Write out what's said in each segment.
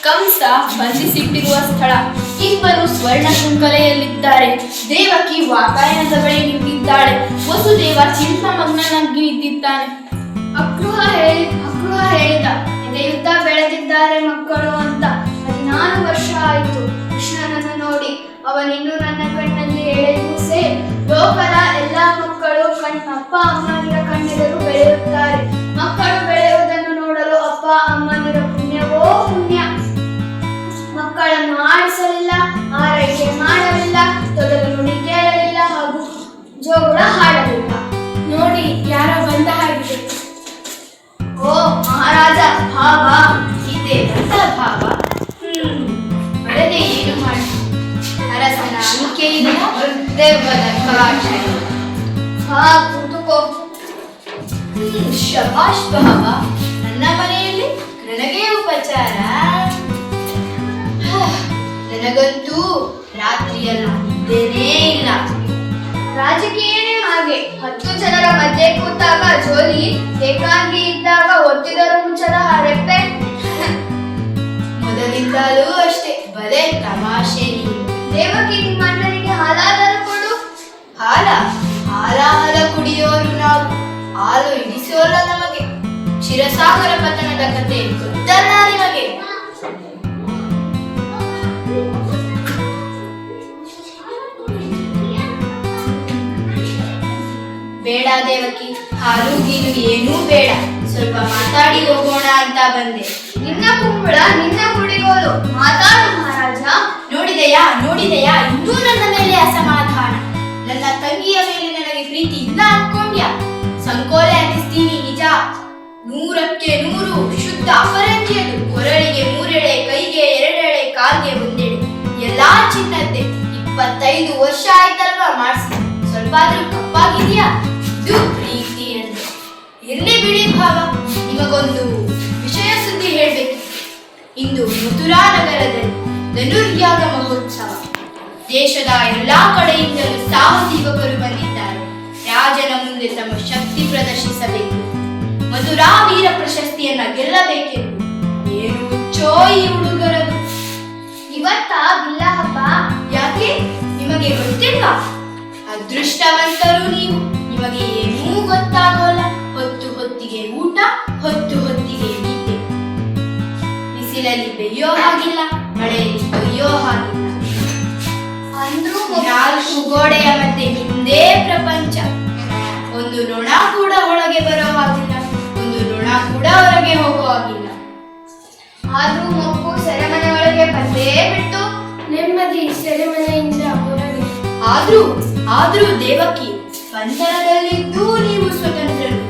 ಕಂಸ ಬಂಧಿಸಿಟ್ಟಿರುವ ಸ್ಥಳ. ಇಬ್ಬರು ಸ್ವರ್ಣ ಶೃಂಖಲೆಯಲ್ಲಿದ್ದಾರೆ. ದೇವಕಿ ವಾತಾಯನದ ಬಳಿ ನಿಂತಿದ್ದಾಳೆ. ವಸುದೇವ ಚಿಂತಮಗ್ನನಾಗಿ ನಿಂತಿದ್ದಾನೆ. ಅಕ್ರೂರ ಹೇಳಿದ, ಎದೆಯುದ್ದ ಬೆಳೆದಿದ್ದಾರೆ ಮಕ್ಕಳು ಅಂತ. 14 ವರ್ಷ ಆಯಿತು ಕೃಷ್ಣನನ್ನು ನೋಡಿ. ಅವನಿನ್ನೂ ನನ್ನ ಕಣ್ಣಲ್ಲಿ ಎಳೆಗೂಸೆ. ಲೋಕದ ಎಲ್ಲ ಮಕ್ಕಳು ಅಪ್ಪ ಅಮ್ಮನಿರ ಕಣ್ಣೆದರು ಬೆಳೆಯುತ್ತಾರೆ. ಮಕ್ಕಳು ಬೆಳೆಯುವುದನ್ನು ನೋಡಲು ಅಪ್ಪ ಅಮ್ಮನಿರ ಪುಣ್ಯವೋ ಪುಣ್ಯ. ಮಕ್ಕಳನ್ನು ಆಡಿಸಲಿಲ್ಲ, ಆರೈಕೆ ಮಾಡಲಿಲ್ಲ, ತೊದಲು ನುಡಿ ಕೇಳಲಿಲ್ಲ, ಹಾಗೂ ಜೋಗುಳ ಹಾಡಲಿಲ್ಲ. ನೋಡಿ ಯಾರೋ ಬಂದ ಹಾಗಿದೆ. ಓ ಮಹಾರಾಜ ಭಾವ, ಇದೆ ಅಂತ ಭಾವ. ಬರದೆ ಏನು ಮಾಡಿ ಅರಸನ ಅಂಕೆಯಿಂದ ದೆವ್ವದ ಕಾಟ. ಹಾ ಕೂತುಕೋ. ಶಬಾಷ್ ಭಾವ, ನನ್ನ ಮನೆಯಲ್ಲಿ ನನಗೆ ಉಪಚಾರ. ನನಗಂತೂ ರಾತ್ರಿಯಲ್ಲ ನಿದ್ದೆನೇ ಇಲ್ಲ. ರಾಜಕೀಯನೇ ಹಾಗೆ. 10 ಜನರ ಮಧ್ಯೆ ಕೂತಾಗ ಜೋಲಿ, ಏಕಾಂಗಿ ಇದ್ದಾಗ ಒತ್ತಿದರೂ ಮುಚ್ಚದ ರೆಪ್ಪೆ. ಮೊದಲಿಂದಲೂ ಅಷ್ಟೇ, ಬಲೆ ತಮಾಷೆ ನೀವು. ದೇವಕಿ, ನಿಮ್ಮ ಅಣ್ಣನಿಗೆ ಹಾಲಾದರೂ ಕೊಡು. ಹಾಲ ಕುಡಿಯೋರು ನಾವು, ಹಾಲು ಇಡಿಸೋಲ್ಲ ನಮಗೆ. ಕ್ಷೀರಸಾಗರ ಪತನದ ಕತೆ ಗೊತ್ತಲ್ಲ ನಿಮಗೆ? ಬೇಡ ದೇವಕಿ, ಹಾಲು ಗೀಲು ಏನೂ ಬೇಡ. ಸ್ವಲ್ಪ ಮಾತಾಡಿ ಹೋಗೋಣ ಅಂತ ಬಂದೆ. ನಿನ್ನ ಕುಂಬಳ ನಿನ್ನ ಕುಡಿಗೋಲು. ಮಾತಾಡು ಮಹಾರಾಜ. ನೋಡಿದೆಯಾ ಇನ್ನೂ ನನ್ನ ಮೇಲೆ ಅಸಮಾಧಾನ. ನನ್ನ ತಂಗಿಯ ಮೇಲೆ ನನಗೆ ಪ್ರೀತಿ ಇಲ್ಲ ಅನ್ಕೊಂಡ್ಯಾ? ಸಂಕೋಲೆ ಅನ್ನಿಸ್ತೀನಿ ನಿಜ. 100ಕ್ಕೆ 100 ಶುದ್ಧ ಅಪರಂಜಿಯದು. ಕೊರಳಿಗೆ 3 ಎಳೆ, ಕೈಗೆ 2 ಎಳೆ, ಕಾಲ್ಗೆ 1 ಎಳೆ, ಎಲ್ಲಾ ಚಿನ್ನದ್ದೆ. 25 ವರ್ಷ ಆಯ್ತಲ್ವಾ ಮಾಡಿಸಿ. ಸ್ವಲ್ಪ ಆದ್ರೂ ಕಪ್ಪಾಗಿದ್ಯಾ? ಇದು ಪ್ರೀತಿ ಎಂದು. ಇರ್ಲಿ ಬಿಡಿ ಭಾವ, ನಿಮಗೊಂದು ವಿಷಯ ಸುದ್ದಿ ಹೇಳ್ಬೇಕು. ಇಂದು ಮಥುರಾ ನಗರದಲ್ಲಿ ಧನುರ್ಯಾಗ ಮಹೋತ್ಸವ. ದೇಶದ ಎಲ್ಲಾ ಕಡೆಯಿಂದಲೂ ಸಾಹಸಿ ಯುವಕರು ಬಂದಿದ್ದಾರೆ. ರಾಜನ ಮುಂದೆ ತಮ್ಮ ಶಕ್ತಿ ಪ್ರದರ್ಶಿಸಬೇಕು. ಮಥುರಾ ವೀರ ಪ್ರಶಸ್ತಿಯನ್ನ ಗೆಲ್ಲಬೇಕೆಂದು. ಏನು ಹುಚ್ಚೋ ಈ ಹುಡುಗರದು. ಇವತ್ತ ಬಿಲ್ಲ ಹಬ್ಬ. ಯಾಕೆ ನಿಮಗೆ ಗೊತ್ತಿಲ್ವಾ? ಅದೃಷ್ಟವಂತರು ನೀವು. ನಿಮಗೆ ಏನೂ ಗೊತ್ತಾಗೋಲ್ಲ. ಹೊತ್ತಿಗೆ ಊಟ, ಹೊತ್ತಿಗೆ ನಿದ್ದೆ. ಬಿಸಿಲಲ್ಲಿ ಬೇಯೋ ಹಾಗಿಲ್ಲ, ಮಳೆಯಲ್ಲಿ ಕೊಯ್ಯೋ ಹಾಗಿಲ್ಲ. ಅಂದ್ರೂ 4 ಗೋಡೆಯ ಮಧ್ಯೆ ನಿಂದೇ ಪ್ರಪಂಚ. ಒಂದು ನೊಣ ಕೂಡ ಒಳಗೆ ಬರೋ ಹಾಗಿಲ್ಲ, ಒಂದು ನೊಣ ಕೂಡ ಹೊರಗೆ ಹೋಗೋ ಹಾಗಿಲ್ಲ. ಆದ್ರೂ ಮಗು ಸೆರೆಮನೆ ಒಳಗೆ ಬಂದೇ ಬಿಟ್ಟು ನೆಮ್ಮದಿ ಸೆರೆಮನೆಯಿಂದ ಹೊರಗೆ. ಆದ್ರೂ ದೇವಕಿ, ಬಂಧನದಲ್ಲಿದ್ದೂ ನೀವು ಸ್ವತಂತ್ರರು.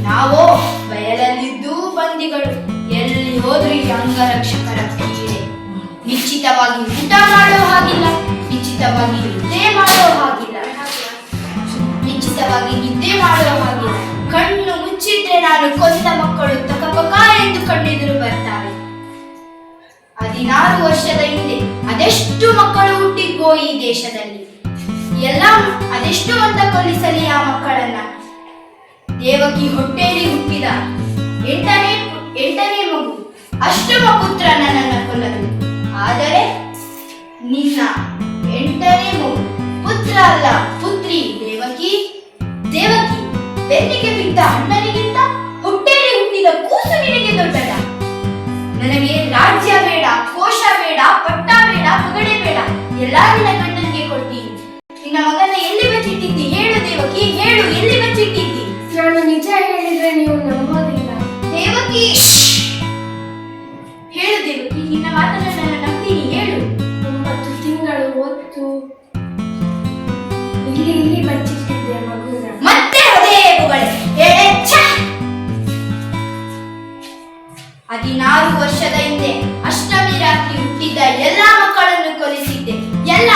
ನಾವೋ ಬಯಲಲ್ಲಿದ್ದೂ ಬಂದಿಗಳು. ಎಲ್ಲಿ ಹೋದ್ರೂ ಈ ಅಂಗರಕ್ಷಕರ ಪೀಡೆ. ನಿಶ್ಚಿತವಾಗಿ ಊಟ ಮಾಡೋ ಹಾಗಿಲ್ಲ, ನಿಶ್ಚಿತವಾಗಿ ನಿದ್ದೆ ಮಾಡೋ ಹಾಗಿಲ್ಲ. ಕಣ್ಣು ಮುಚ್ಚಿದ್ರೆ ನಾನು ಕೊಂದ ಮಕ್ಕಳು ತಕಪಕ ಎಂದು ಕಣ್ಣೆದುರು ಬರ್ತಾರೆ. 16 ವರ್ಷದ ಹಿಂದೆ ಅದೆಷ್ಟು ಮಕ್ಕಳು ಹುಟ್ಟಿದ್ವೋ ಈ ದೇಶದಲ್ಲಿ. ಅದೆಷ್ಟು ಅಂತ ಕೊಲ್ಲಿಸಲಿ ಆ ಮಕ್ಕಳನ್ನ. ದೇವಕಿ ಹೊಟ್ಟೆಯಲ್ಲಿ ಹುಟ್ಟಿದ 8ನೇ ಮಗು, ಅಷ್ಟಮ ಪುತ್ರ ನನ್ನನ್ನು ಕೊಲ್ಲದು. ಆದರೆ ನಿನ್ನ 8ನೇ ಮಗು ಪುತ್ರ ಅಲ್ಲ, ಪುತ್ರಿ. ದೇವಕಿ, ಬೆನ್ನಿಗೆ ಬಿದ್ದ ಅಣ್ಣನಿಗಿಂತ ಹೊಟ್ಟೆಯಲ್ಲಿ ಹುಟ್ಟಿದ ಕೂಸು ನಿನಗೆ ದೊಡ್ಡದ. ನನಗೆ ರಾಜ್ಯ ಬೇಡ, ಕೋಶ ಬೇಡ, ಪಟ್ಟ ಬೇಡ, ಪಗಡೆ ಬೇಡ. ಎಲ್ಲಾ ನಿನ್ನ ಗಂಡನಿಗೆ ಕೊಡ್ತೀನಿ. ನಿನ್ನ ಮಗನ ಎಲ್ಲಿ ಬಚ್ಚಿಟ್ಟಿದ್ದಿ? ಹೇಳು ದೇವಕಿ, ಹೇಳು, ಎಲ್ಲಿ ಬಚ್ಚಿಟ್ಟಿದ್ದಿ? ನಾನು ನಿಜ ಹೇಳಿದ್ರೆ ನೀವು ನಂಬೋದಿಲ್ಲ. ದೇವಕಿ, ಹೇಳು ದೇವಕಿ, ನಿನ್ನ ಮಾತನ್ನ ನಾನು ನಂಬ್ತೀನಿ. ಹೇಳು. 9 ತಿಂಗಳು ಹೊತ್ತು ಇಲ್ಲಿ ಬಚ್ಚಿಟ್ಟಿದ್ದೆ ಮಗುನ. ಮತ್ತೆ ಅದೇ ಬುಗಳೆ. 16 ವರ್ಷದ ಹಿಂದೆ ಅಷ್ಟಮಿ ರಾತ್ರಿ ಹುಟ್ಟಿದ್ದ ಎಲ್ಲಾ ಮಕ್ಕಳನ್ನು ಕೊಲಿಸಿದ್ದೆ. ಎಲ್ಲ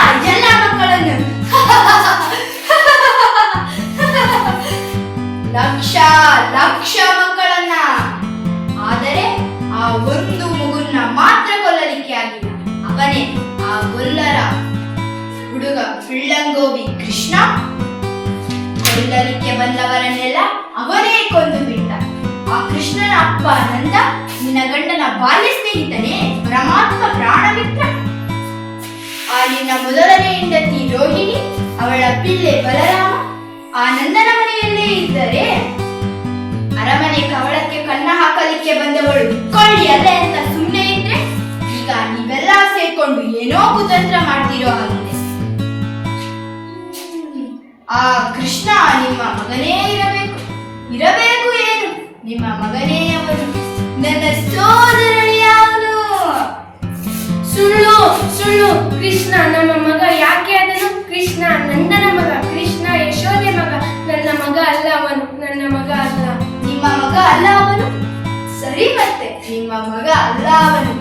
ಮಕ್ಕಳನ್ನು. ಲಕ್ಷ ಮಕ್ಕಳನ್ನ. ಆದರೆ ಆ ಒಂದು ಮಗುನ್ನ ಮಾತ್ರ ಕೊಲ್ಲಲಿಕ್ಕೆ ಆಗಿಲ್ಲ. ಅವನೇ ಆ ಗೊಲ್ಲರ ಹುಡುಗ ಫಿಳ್ಳಂಗೋವಿ ಕೃಷ್ಣ. ಕೊಲ್ಲಲಿಕ್ಕೆ ಬಂದವರನ್ನೆಲ್ಲ ಅವನೇ ಕೊಂದು ಬಿಟ್ಟ. ಆ ಕೃಷ್ಣನ ಅಪ್ಪ ನಂದ ನಿನ್ನ ಗಂಡನ ಬಾಲ್ಯ ಸ್ನೇಹಿತನೇ, ಪರಮಾತ್ಮ ಪ್ರಾಣ ಮಿತ್ರ. ಆ ನಿನ್ನ ಮೊದಲನೇ ಹೆಂಡತಿ ರೋಹಿಣಿ, ಅವಳ ಪಿಳ್ಳೆ ಬಲರಾಮ ಆ ನಂದನ ಮನೆಯಲ್ಲೇ ಇದ್ದರೆ, ಅರಮನೆ ಕವಳಕ್ಕೆ ಕನ್ನ ಹಾಕಲಿಕ್ಕೆ ಬಂದವಳು ಕೊಳ್ಳಿ ಅಲ್ಲೇ ಅಂತ ಸುಮ್ಮನೆ ಇದ್ರೆ, ಈಗ ನೀವೆಲ್ಲ ಸೇರ್ಕೊಂಡು ಏನೋ ಕುತಂತ್ರ ಮಾಡ್ತಿರೋ ಹಾಗಿದೆ. ಆ ಕೃಷ್ಣ ನಿಮ್ಮ ಮಗನೇ ಇರಬೇಕು ಏನು, ನಿಮ್ಮ ಮಗನೇ ಅವನು, ನನ್ನ ಸೋದರಳಿಯವನು. ಸುಳ್ಳು ಸುಳ್ಳು, ಕೃಷ್ಣ ನಮ್ಮ ಮಗ ಯಾಕೆ ಅದನು? ಕೃಷ್ಣ ನಂದನ ಮಗ, ಕೃಷ್ಣ ಯಶೋದೆ ಮಗ, ನನ್ನ ಮಗ ಅಲ್ಲ ಅವನು, ನನ್ನ ಮಗ ಅಲ್ಲ. ನಿಮ್ಮ ಮಗ ಅಲ್ಲ ಅವನು? ಸರಿ, ಮತ್ತೆ ನಿಮ್ಮ ಮಗ ಅಲ್ಲ ಅವನು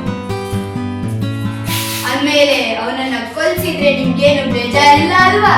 ಅಂದ್ಮೇಲೆ ಅವನನ್ನ ಕೊಲ್ಸಿದ್ರೆ ನಿಮ್ಗೇನು ಬೇಜಾರಿಲ್ಲ ಅಲ್ವಾ?